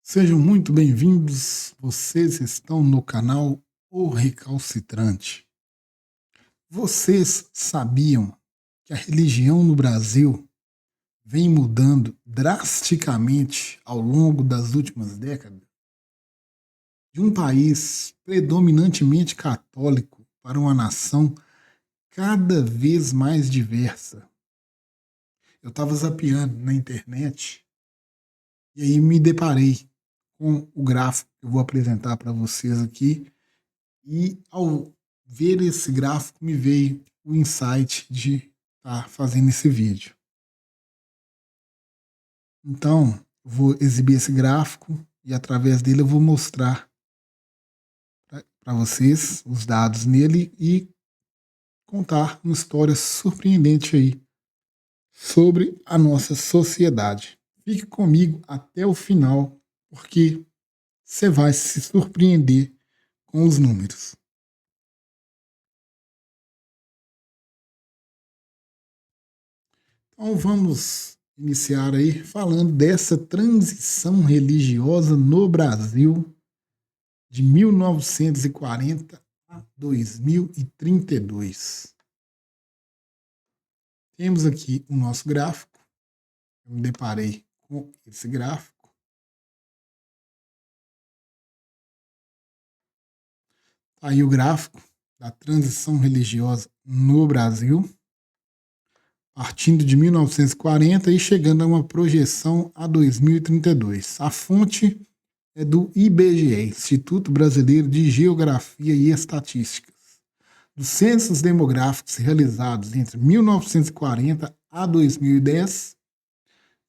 Sejam muito bem-vindos. Vocês estão no canal O Recalcitrante. Vocês sabiam que a religião no Brasil vem mudando drasticamente ao longo das últimas décadas? De um país predominantemente católico para uma nação cada vez mais diversa. Eu estava zapeando na internet e aí me deparei com o gráfico que eu vou apresentar para vocês aqui. E ao ver esse gráfico, me veio o insight de estar fazendo esse vídeo. Então, eu vou exibir esse gráfico e através dele eu vou mostrar para vocês os dados nele e contar uma história surpreendente aí sobre a nossa sociedade. Fique comigo até o final, porque você vai se surpreender com os números. Então vamos iniciar aí falando dessa transição religiosa no Brasil de 1940 a 2032. Temos aqui o nosso gráfico. Eu me deparei com esse gráfico. Tá aí o gráfico da transição religiosa no Brasil, partindo de 1940 e chegando a uma projeção a 2032. A fonte é do IBGE, Instituto Brasileiro de Geografia e Estatísticas. Dos censos demográficos realizados entre 1940 a 2010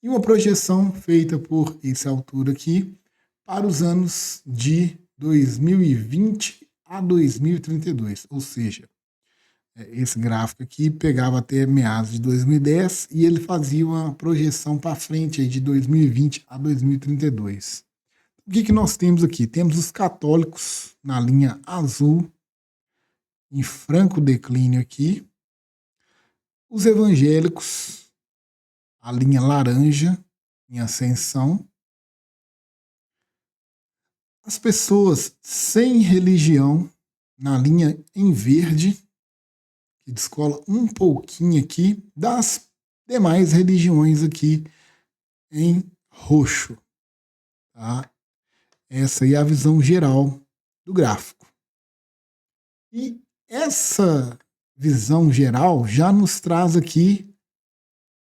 e uma projeção feita por esse autor aqui para os anos de 2020 a 2032, ou seja, esse gráfico aqui pegava até meados de 2010 e ele fazia uma projeção para frente aí de 2020 a 2032. O que nós temos aqui? Temos os católicos na linha azul, em franco declínio aqui. Os evangélicos, a linha laranja, em ascensão. As pessoas sem religião, na linha em verde, que descola um pouquinho aqui das demais religiões aqui em roxo. Tá? Essa aí é a visão geral do gráfico. E essa visão geral já nos traz aqui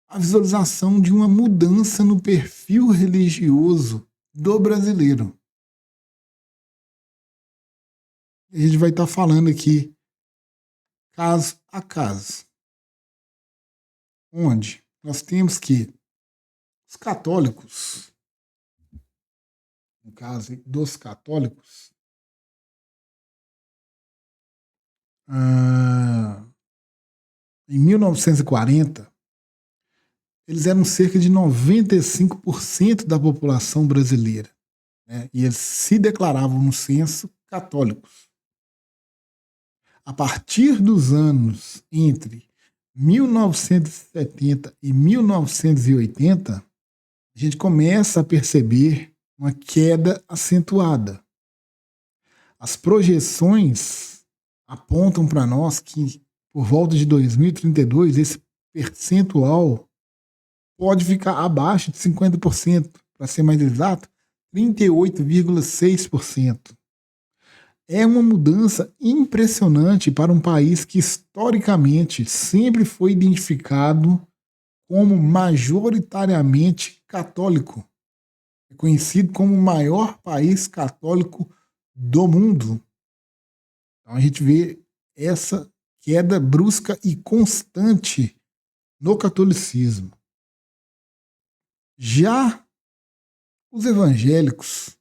a visualização de uma mudança no perfil religioso do brasileiro. A gente vai estar falando aqui caso a caso, onde nós temos que os católicos, no caso dos católicos, em 1940, eles eram cerca de 95% da população brasileira, né? E eles se declaravam no censo católicos. A partir dos anos entre 1970 e 1980, a gente começa a perceber uma queda acentuada. As projeções apontam para nós que, por volta de 2032, esse percentual pode ficar abaixo de 50%, para ser mais exato, 38,6%. É uma mudança impressionante para um país que historicamente sempre foi identificado como majoritariamente católico. É conhecido como o maior país católico do mundo. Então a gente vê essa queda brusca e constante no catolicismo. Já os evangélicos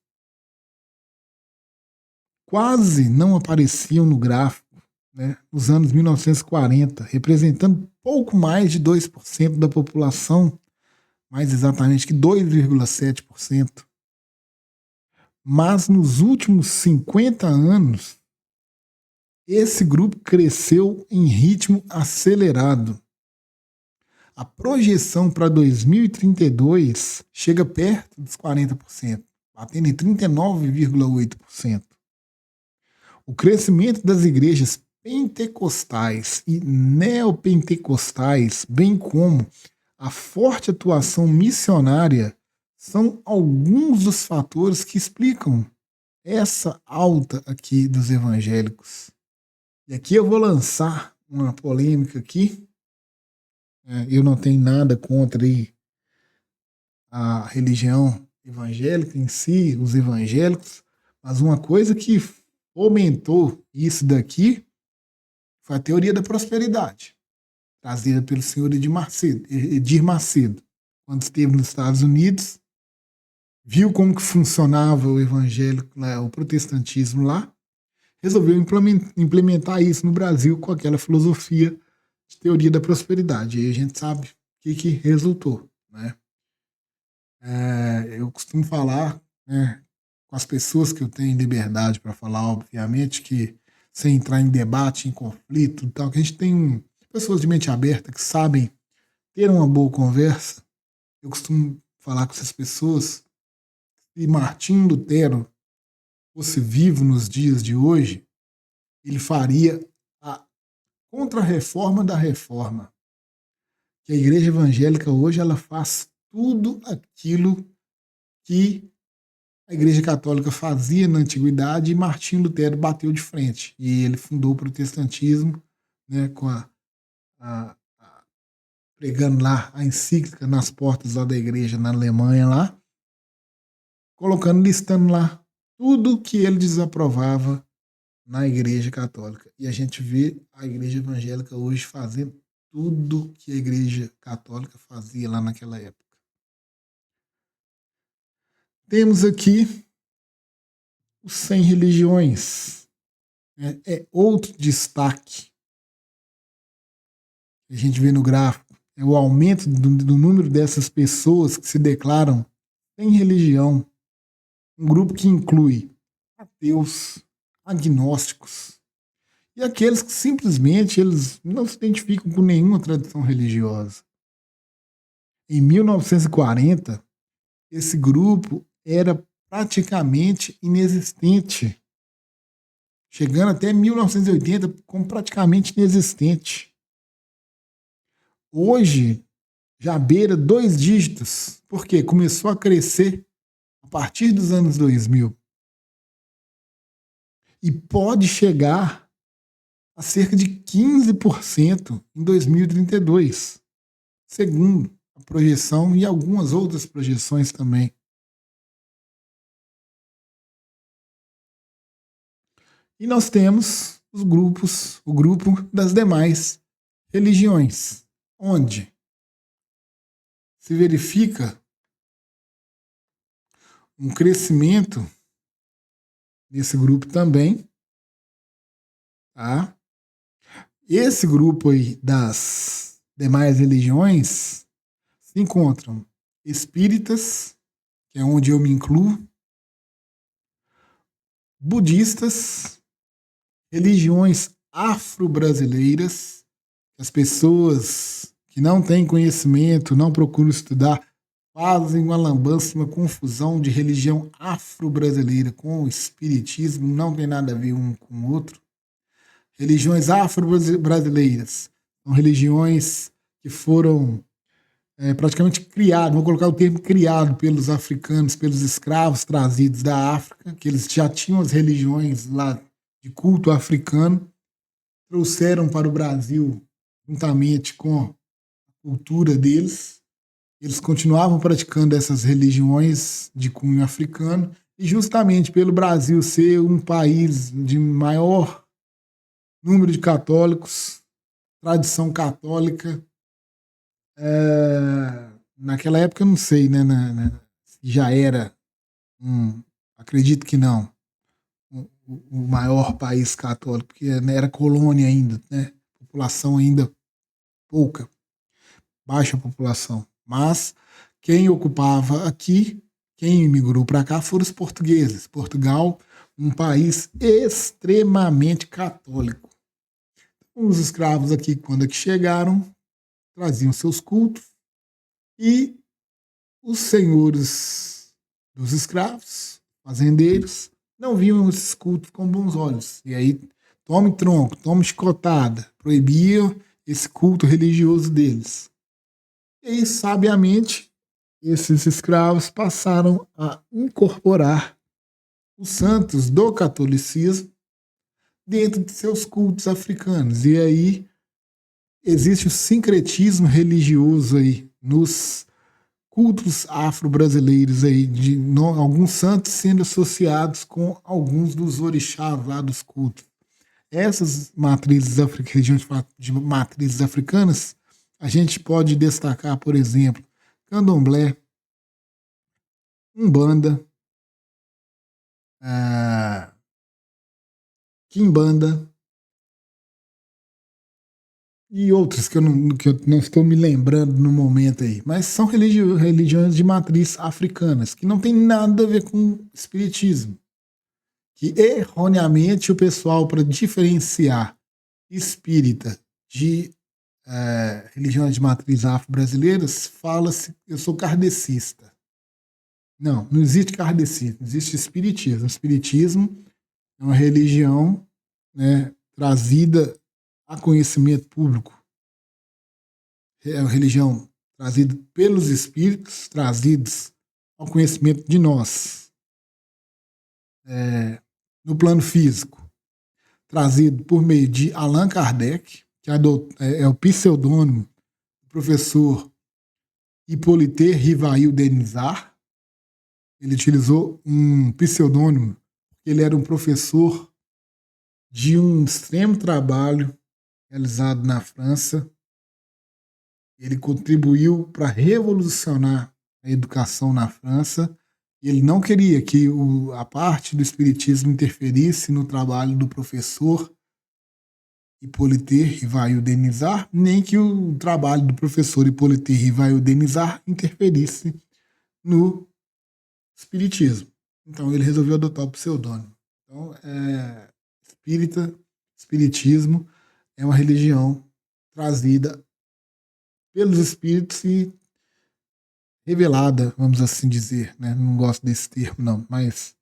quase não apareciam no gráfico, né, nos anos 1940, representando pouco mais de 2% da população, mais exatamente que 2,7%. Mas nos últimos 50 anos, esse grupo cresceu em ritmo acelerado. A projeção para 2032 chega perto dos 40%, batendo em 39,8%. O crescimento das igrejas pentecostais e neopentecostais, bem como a forte atuação missionária, são alguns dos fatores que explicam essa alta aqui dos evangélicos. E aqui eu vou lançar uma polêmica aqui. Eu não tenho nada contra aí a religião evangélica em si, os evangélicos, mas uma coisa que fomentou isso daqui foi a teoria da prosperidade, trazida pelo senhor Edir Macedo, quando esteve nos Estados Unidos, viu como que funcionava o evangélico, o protestantismo lá, resolveu implementar isso no Brasil com aquela filosofia de teoria da prosperidade. E aí a gente sabe o que resultou, né? Eu costumo falar, né, com as pessoas que eu tenho liberdade para falar, obviamente, que sem entrar em debate, em conflito e tal, que a gente tem pessoas de mente aberta que sabem ter uma boa conversa. Eu costumo falar com essas pessoas, se Martim Lutero fosse vivo nos dias de hoje, ele faria a contra-reforma da reforma. Que a igreja evangélica hoje ela faz tudo aquilo que a igreja católica fazia na antiguidade e Martim Lutero bateu de frente. E ele fundou o protestantismo, né, com pregando lá a encíclica nas portas lá da igreja na Alemanha lá, listando lá tudo que ele desaprovava na igreja católica. E a gente vê a igreja evangélica hoje fazendo tudo que a igreja católica fazia lá naquela época. Temos aqui os 100 religiões. É outro destaque que a gente vê no gráfico. É o aumento do número dessas pessoas que se declaram sem religião. Um grupo que inclui ateus, agnósticos e aqueles que simplesmente eles não se identificam com nenhuma tradição religiosa. Em 1940, esse grupo era praticamente inexistente, chegando até 1980 como praticamente inexistente. Hoje, já beira 2 dígitos, porque começou a crescer a partir dos anos 2000. E pode chegar a cerca de 15% em 2032, segundo a projeção e algumas outras projeções também. E nós temos o grupo das demais religiões, onde se verifica um crescimento nesse grupo também, tá? Esse grupo aí das demais religiões se encontram espíritas, que é onde eu me incluo, budistas, religiões afro-brasileiras, as pessoas que não têm conhecimento, não procuram estudar, fazem uma lambança, uma confusão de religião afro-brasileira com o espiritismo, não tem nada a ver um com o outro. Religiões afro-brasileiras são religiões que foram praticamente criadas, vou colocar o termo criado pelos africanos, pelos escravos trazidos da África, que eles já tinham as religiões lá de culto africano, trouxeram para o Brasil juntamente com a cultura deles. Eles continuavam praticando essas religiões de cunho africano e justamente pelo Brasil ser um país de maior número de católicos, tradição católica, naquela época eu não sei, né, já era, acredito que não, o maior país católico, porque era colônia ainda, né, população ainda pouca, baixa população. Mas quem ocupava aqui, quem imigrou para cá foram os portugueses. Portugal, um país extremamente católico. Os escravos aqui, quando aqui chegaram, traziam seus cultos e os senhores dos escravos, fazendeiros, não viam esses cultos com bons olhos. E aí, tome tronco, tome chicotada, proibiam esse culto religioso deles. E aí, sabiamente, esses escravos passaram a incorporar os santos do catolicismo dentro de seus cultos africanos. E aí existe o sincretismo religioso aí nos cultos afro-brasileiros aí, de alguns santos sendo associados com alguns dos orixás lá dos cultos. Essas matrizes regiões de matrizes africanas, a gente pode destacar, por exemplo, candomblé, umbanda, quimbanda e outros que eu não estou me lembrando no momento aí. Mas são religiões de matriz africanas, que não tem nada a ver com espiritismo. Que erroneamente o pessoal, para diferenciar espírita de religiões de matriz afro-brasileiras, fala-se eu sou kardecista. Não, não existe kardecismo, existe espiritismo. O espiritismo é uma religião, né, trazida a conhecimento público. É uma religião trazida pelos espíritos, trazidos ao conhecimento de nós. No plano físico, trazido por meio de Allan Kardec, que é o pseudônimo do professor Hippolyte Rivail Denizar. Ele utilizou um pseudônimo, porque ele era um professor de um extremo trabalho realizado na França. Ele contribuiu para revolucionar a educação na França. E ele não queria que a parte do espiritismo interferisse no trabalho do professor Hippolyte Rivail Denizar, nem que o trabalho do professor Hippolyte Rivail Denizar interferisse no espiritismo. Então ele resolveu adotar o pseudônimo. Então, espiritismo é uma religião trazida pelos espíritos e revelada, vamos assim dizer, né? Não gosto desse termo, não, mas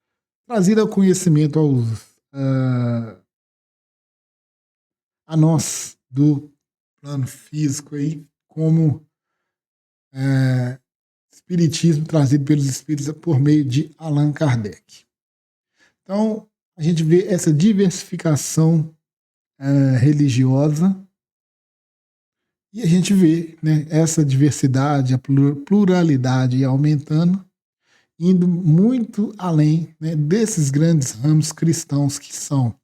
trazida ao conhecimento a nós do plano físico aí, como espiritismo trazido pelos espíritos por meio de Allan Kardec. Então, a gente vê essa diversificação religiosa e a gente vê, né, essa diversidade, a pluralidade aumentando, indo muito além, né, desses grandes ramos cristãos que são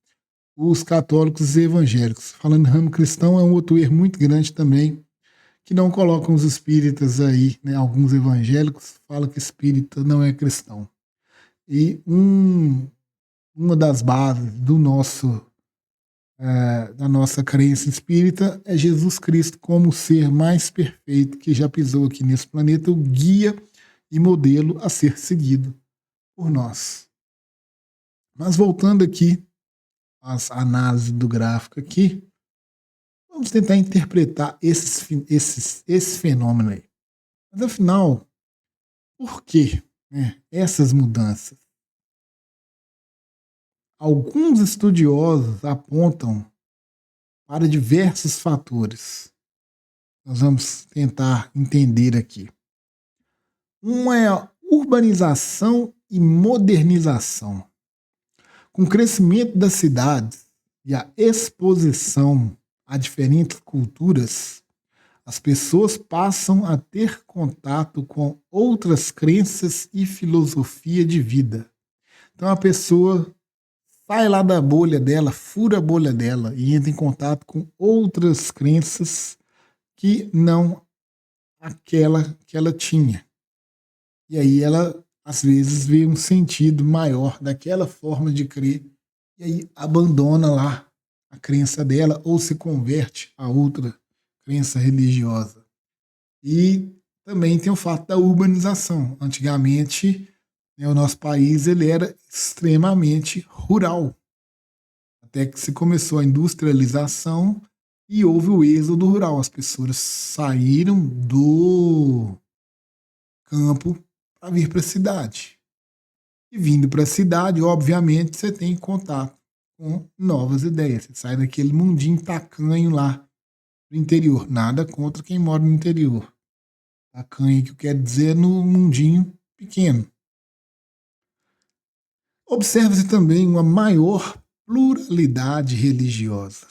os católicos e evangélicos. Falando em ramo cristão, é um outro erro muito grande também, que não colocam os espíritas aí, né? Alguns evangélicos falam que espírita não é cristão. E uma das bases da nossa crença espírita é Jesus Cristo como o ser mais perfeito que já pisou aqui nesse planeta, o guia e modelo a ser seguido por nós. Mas voltando aqui às análises do gráfico aqui, vamos tentar interpretar esse fenômeno aí. Mas afinal, por que, né, essas mudanças? Alguns estudiosos apontam para diversos fatores. Nós vamos tentar entender aqui. Uma é a urbanização e modernização. Com o crescimento das cidades e a exposição a diferentes culturas, as pessoas passam a ter contato com outras crenças e filosofia de vida. Então a pessoa sai lá da bolha dela, fura a bolha dela e entra em contato com outras crenças que não aquela que ela tinha. E aí ela, às vezes, vê um sentido maior daquela forma de crer e aí abandona lá a crença dela ou se converte a outra crença religiosa. E também tem o fato da urbanização. Antigamente, né, o nosso país ele era extremamente rural. Até que se começou a industrialização e houve o êxodo rural. As pessoas saíram do campo para vir para a cidade. E vindo para a cidade, obviamente, você tem contato com novas ideias. Você sai daquele mundinho tacanho lá do interior. Nada contra quem mora no interior. Tacanho que eu quero dizer no mundinho pequeno. Observa-se também uma maior pluralidade religiosa.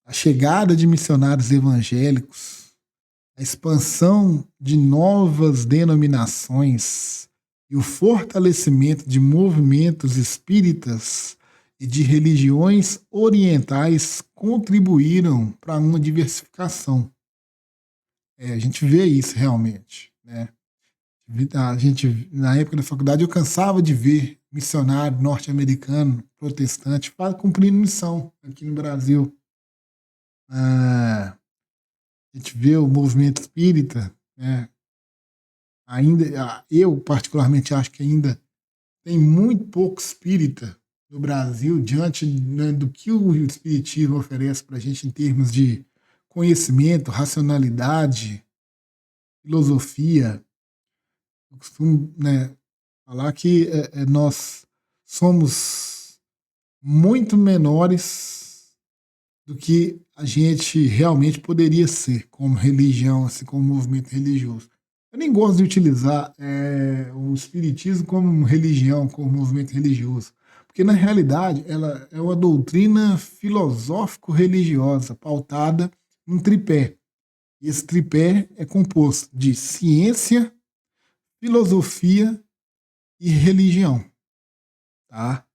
A chegada de missionários evangélicos, a expansão de novas denominações e o fortalecimento de movimentos espíritas e de religiões orientais contribuíram para uma diversificação. A gente vê isso realmente, né? A gente, na época da faculdade, eu cansava de ver missionário norte-americano, protestante, cumprindo missão aqui no Brasil. A gente vê o movimento espírita, né? Ainda, eu particularmente acho que ainda tem muito pouco espírita no Brasil diante, né, do que o espiritismo oferece para a gente em termos de conhecimento, racionalidade, filosofia. Eu costumo, né, falar que nós somos muito menores do que a gente realmente poderia ser como religião, assim, como movimento religioso. Eu nem gosto de utilizar o espiritismo como religião, como movimento religioso, porque na realidade ela é uma doutrina filosófico-religiosa pautada num tripé. E esse tripé é composto de ciência, filosofia e religião, tá?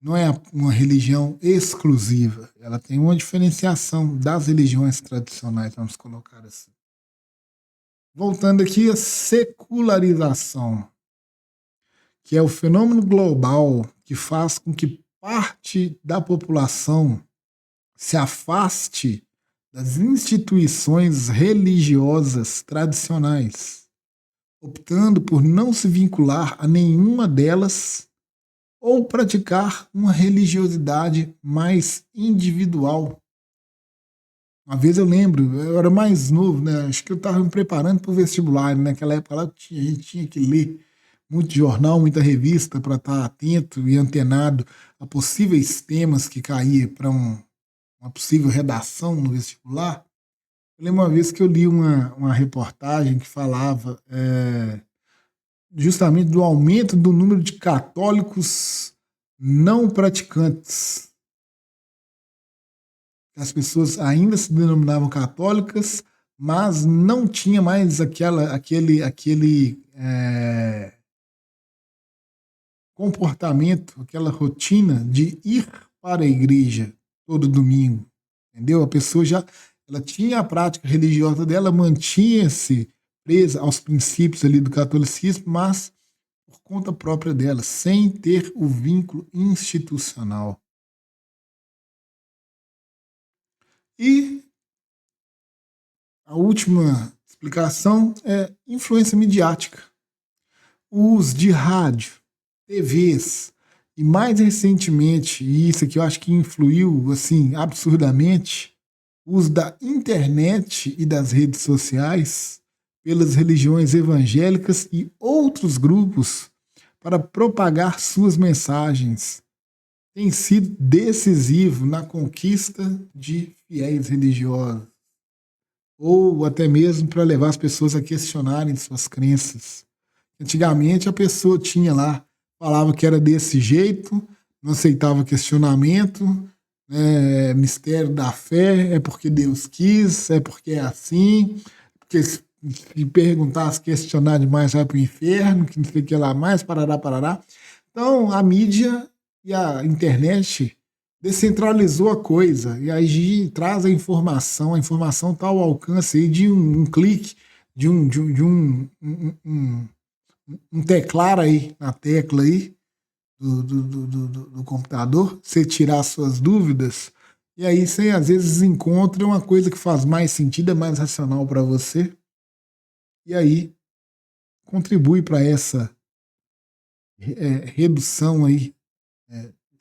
Não é uma religião exclusiva, ela tem uma diferenciação das religiões tradicionais, vamos colocar assim. Voltando aqui, a secularização, que é o fenômeno global que faz com que parte da população se afaste das instituições religiosas tradicionais, optando por não se vincular a nenhuma delas ou praticar uma religiosidade mais individual. Uma vez eu lembro, eu era mais novo, né? Acho que eu estava me preparando para o vestibular. Naquela época lá, a gente tinha que ler muito jornal, muita revista para estar atento e antenado a possíveis temas que caíam para uma possível redação no vestibular. Eu lembro uma vez que eu li uma reportagem que falava justamente do aumento do número de católicos não praticantes. As pessoas ainda se denominavam católicas, mas não tinha mais aquele comportamento, aquela rotina de ir para a igreja todo domingo, entendeu? A pessoa já ela tinha a prática religiosa dela, mantinha-se presa aos princípios ali do catolicismo, mas por conta própria dela, sem ter o vínculo institucional. E a última explicação é influência midiática. O uso de rádio, TVs e mais recentemente, e isso aqui eu acho que influiu assim absurdamente, o uso da internet e das redes sociais pelas religiões evangélicas e outros grupos para propagar suas mensagens tem sido decisivo na conquista de fiéis religiosos, ou até mesmo para levar as pessoas a questionarem suas crenças. Antigamente a pessoa tinha lá, falava que era desse jeito, não aceitava questionamento, mistério da fé, é porque Deus quis, é porque é assim, porque se perguntar, se questionar demais vai para o inferno, que não sei o que lá mais, parará, parará. Então a mídia e a internet descentralizou a coisa, e aí traz a informação está ao alcance aí de um clique, de um teclar aí na tecla aí do computador, você tirar suas dúvidas, e aí você às vezes encontra uma coisa que faz mais sentido, é mais racional para você, e aí contribui para essa redução aí,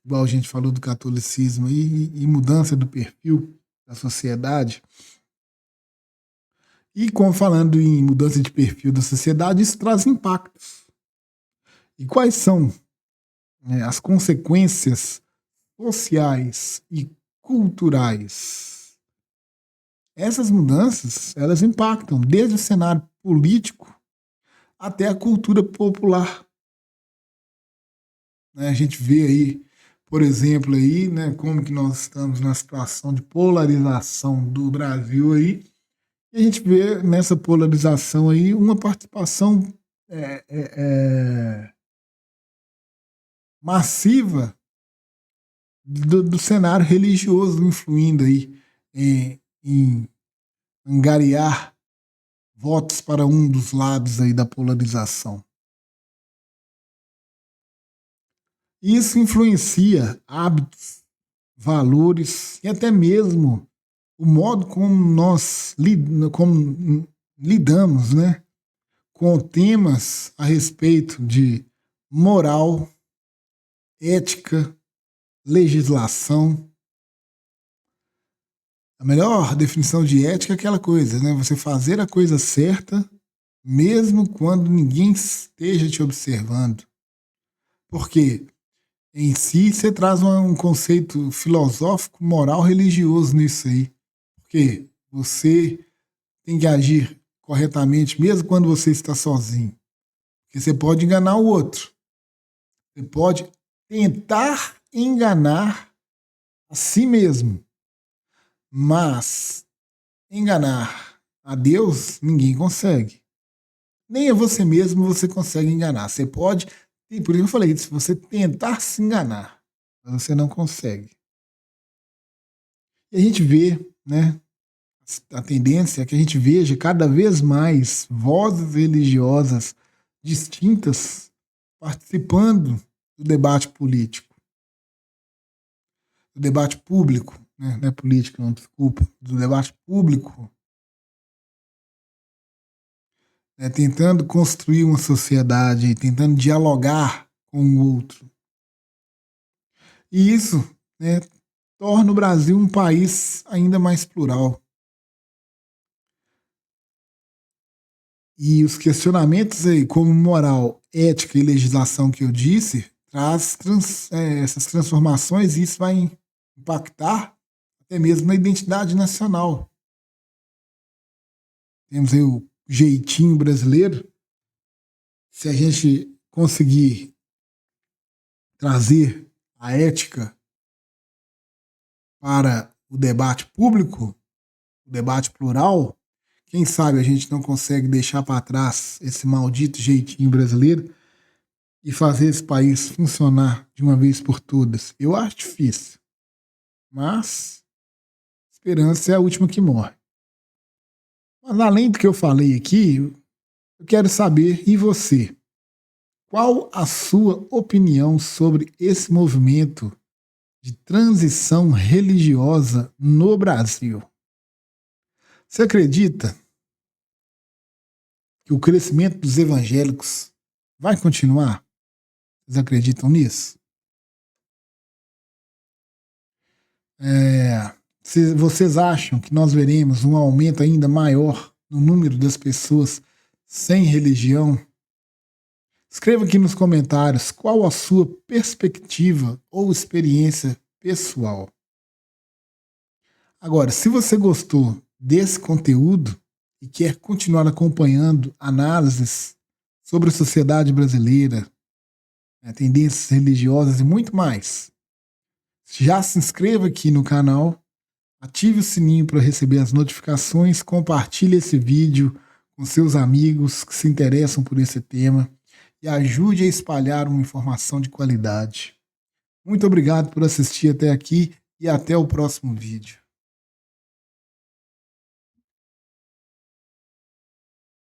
igual a gente falou do catolicismo aí, e mudança do perfil da sociedade. E como falando em mudança de perfil da sociedade, isso traz impactos. E quais são as consequências sociais e culturais. Essas mudanças, elas impactam desde o cenário político até a cultura popular. A gente vê aí, por exemplo, aí, né, como que nós estamos na situação de polarização do Brasil aí, e a gente vê nessa polarização aí uma participação é, é, é, massiva do cenário religioso influindo aí em angariar votos para um dos lados aí da polarização. Isso influencia hábitos, valores e até mesmo o modo como nós lidamos, né, com temas a respeito de moral, ética, legislação. A melhor definição de ética é aquela coisa, né? Você fazer a coisa certa, mesmo quando ninguém esteja te observando. Porque em si você traz um conceito filosófico, moral, religioso nisso aí. Porque você tem que agir corretamente, mesmo quando você está sozinho. Porque você pode enganar o outro. Você pode tentar enganar a si mesmo. Mas enganar a Deus, ninguém consegue. Nem a você mesmo você consegue enganar. Você pode, e por isso eu falei, se você tentar se enganar, mas você não consegue. E a gente vê, né, a tendência é que a gente veja cada vez mais vozes religiosas distintas participando do debate político, do debate público, né? Não é político, não, desculpa, do debate público, né? Tentando construir uma sociedade, tentando dialogar com o outro. E isso, né, torna o Brasil um país ainda mais plural. E os questionamentos aí, como moral, ética e legislação que eu disse, traz essas transformações e isso vai impactar até mesmo na identidade nacional. Temos aí o jeitinho brasileiro. Se a gente conseguir trazer a ética para o debate público, o debate plural, quem sabe a gente não consegue deixar para trás esse maldito jeitinho brasileiro e fazer esse país funcionar de uma vez por todas. Eu acho difícil, mas esperança é a última que morre. Mas além do que eu falei aqui, eu quero saber, e você? Qual a sua opinião sobre esse movimento de transição religiosa no Brasil? Você acredita que o crescimento dos evangélicos vai continuar? Vocês acreditam nisso? Se vocês acham que nós veremos um aumento ainda maior no número das pessoas sem religião? Escreva aqui nos comentários qual a sua perspectiva ou experiência pessoal. Agora, se você gostou desse conteúdo e quer continuar acompanhando análises sobre a sociedade brasileira, tendências religiosas e muito mais, já se inscreva aqui no canal, ative o sininho para receber as notificações, compartilhe esse vídeo com seus amigos que se interessam por esse tema e ajude a espalhar uma informação de qualidade. Muito obrigado por assistir até aqui e até o próximo vídeo.